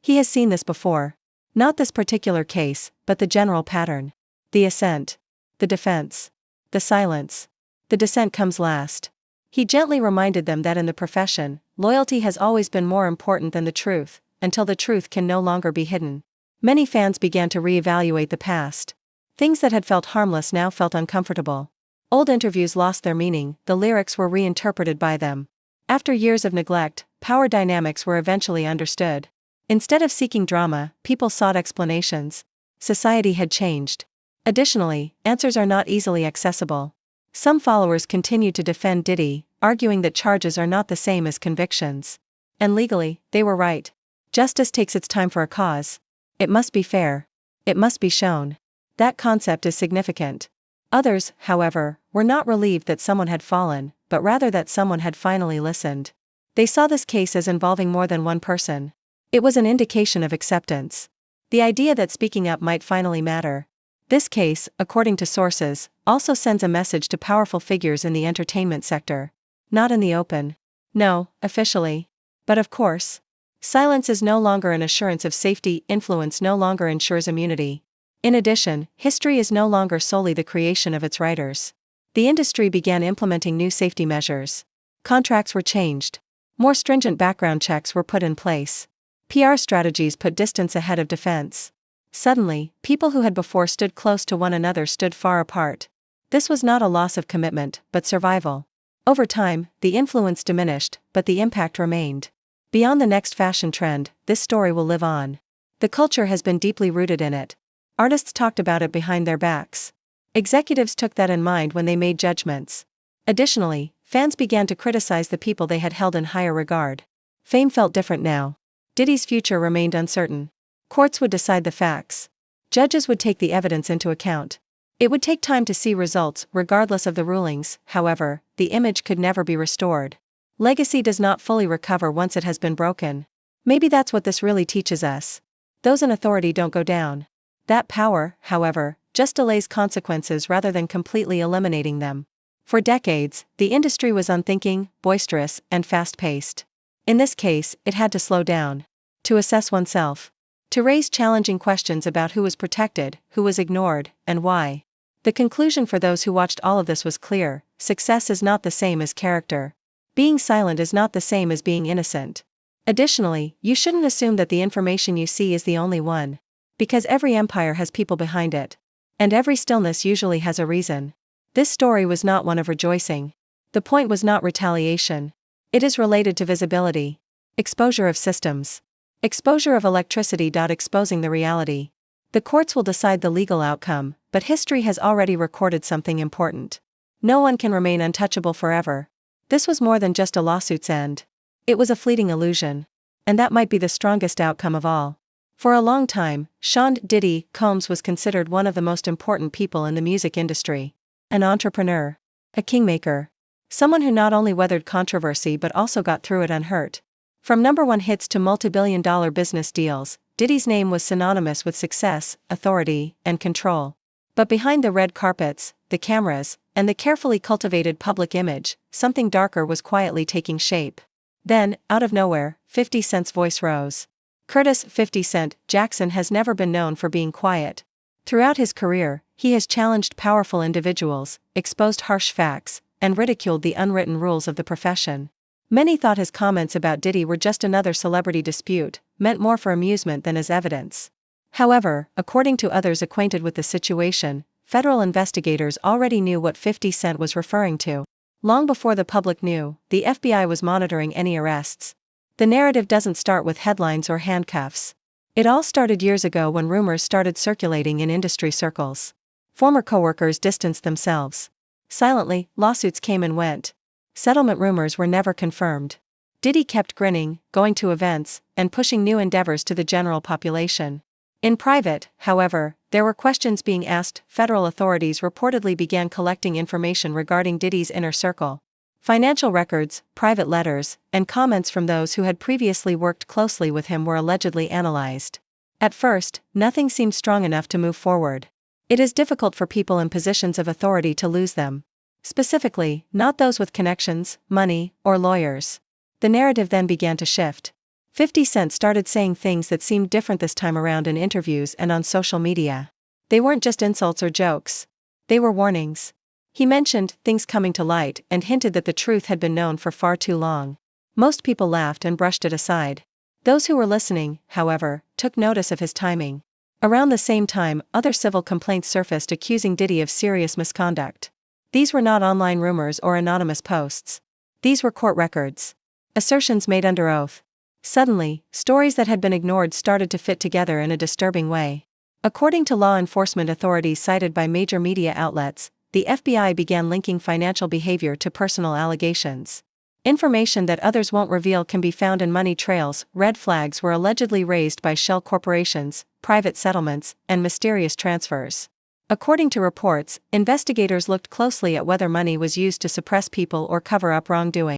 He has seen this before. Not this particular case, but the general pattern. The assent. The defense. The silence. The dissent comes last. He gently reminded them that in the profession, loyalty has always been more important than the truth, until the truth can no longer be hidden. Many fans began to reevaluate the past. Things that had felt harmless now felt uncomfortable. Old interviews lost their meaning, the lyrics were reinterpreted by them. After years of neglect, power dynamics were eventually understood. Instead of seeking drama, people sought explanations. Society had changed. Additionally, answers are not easily accessible. Some followers continued to defend Diddy, arguing that charges are not the same as convictions. And legally, they were right. Justice takes its time for a cause. It must be fair. It must be shown. That concept is significant. Others, however, were not relieved that someone had fallen, but rather that someone had finally listened. They saw this case as involving more than one person. It was an indication of acceptance. The idea that speaking up might finally matter. This case, according to sources, also sends a message to powerful figures in the entertainment sector. Not in the open. No, officially. But of course. Silence is no longer an assurance of safety, influence no longer ensures immunity. In addition, history is no longer solely the creation of its writers. The industry began implementing new safety measures. Contracts were changed. More stringent background checks were put in place. PR strategies put distance ahead of defense. Suddenly, people who had before stood close to one another stood far apart. This was not a loss of commitment, but survival. Over time, the influence diminished, but the impact remained. Beyond the next fashion trend, this story will live on. The culture has been deeply rooted in it. Artists talked about it behind their backs. Executives took that in mind when they made judgments. Additionally, fans began to criticize the people they had held in higher regard. Fame felt different now. Diddy's future remained uncertain. Courts would decide the facts. Judges would take the evidence into account. It would take time to see results, regardless of the rulings. However, the image could never be restored. Legacy does not fully recover once it has been broken. Maybe that's what this really teaches us. Those in authority don't go down. That power, however, just delays consequences rather than completely eliminating them. For decades, the industry was unthinking, boisterous, and fast-paced. In this case, it had to slow down. To assess oneself. To raise challenging questions about who was protected, who was ignored, and why. The conclusion for those who watched all of this was clear: success is not the same as character. Being silent is not the same as being innocent. Additionally, you shouldn't assume that the information you see is the only one. Because every empire has people behind it. And every stillness usually has a reason. This story was not one of rejoicing. The point was not retaliation. It is related to visibility. Exposure of systems. Exposure of electricity. Exposing the reality. The courts will decide the legal outcome, but history has already recorded something important. No one can remain untouchable forever. This was more than just a lawsuit's end. It was a fleeting illusion. And that might be the strongest outcome of all. For a long time, Sean Diddy Combs was considered one of the most important people in the music industry. An entrepreneur. A kingmaker. Someone who not only weathered controversy but also got through it unhurt. From #1 hits to multi-billion-dollar business deals, Diddy's name was synonymous with success, authority, and control. But behind the red carpets, the cameras, and the carefully cultivated public image, something darker was quietly taking shape. Then, out of nowhere, 50 Cent's voice rose. Curtis "50 Cent" Jackson has never been known for being quiet. Throughout his career, he has challenged powerful individuals, exposed harsh facts, and ridiculed the unwritten rules of the profession. Many thought his comments about Diddy were just another celebrity dispute, meant more for amusement than as evidence. However, according to others acquainted with the situation, federal investigators already knew what 50 Cent was referring to. Long before the public knew, the FBI was monitoring any arrests. The narrative doesn't start with headlines or handcuffs. It all started years ago when rumors started circulating in industry circles. Former coworkers distanced themselves. Silently, lawsuits came and went. Settlement rumors were never confirmed. Diddy kept grinning, going to events, and pushing new endeavors to the general population. In private, however, there were questions being asked. Federal authorities reportedly began collecting information regarding Diddy's inner circle. Financial records, private letters, and comments from those who had previously worked closely with him were allegedly analyzed. At first, nothing seemed strong enough to move forward. It is difficult for people in positions of authority to lose them. Specifically, not those with connections, money, or lawyers. The narrative then began to shift. 50 Cent started saying things that seemed different this time around in interviews and on social media. They weren't just insults or jokes. They were warnings. He mentioned things coming to light and hinted that the truth had been known for far too long. Most people laughed and brushed it aside. Those who were listening, however, took notice of his timing. Around the same time, other civil complaints surfaced accusing Diddy of serious misconduct. These were not online rumors or anonymous posts. These were court records. Assertions made under oath. Suddenly, stories that had been ignored started to fit together in a disturbing way. According to law enforcement authorities cited by major media outlets, the FBI began linking financial behavior to personal allegations. Information that others won't reveal can be found in money trails. Red flags were allegedly raised by shell corporations, private settlements, and mysterious transfers. According to reports, investigators looked closely at whether money was used to suppress people or cover up wrongdoing.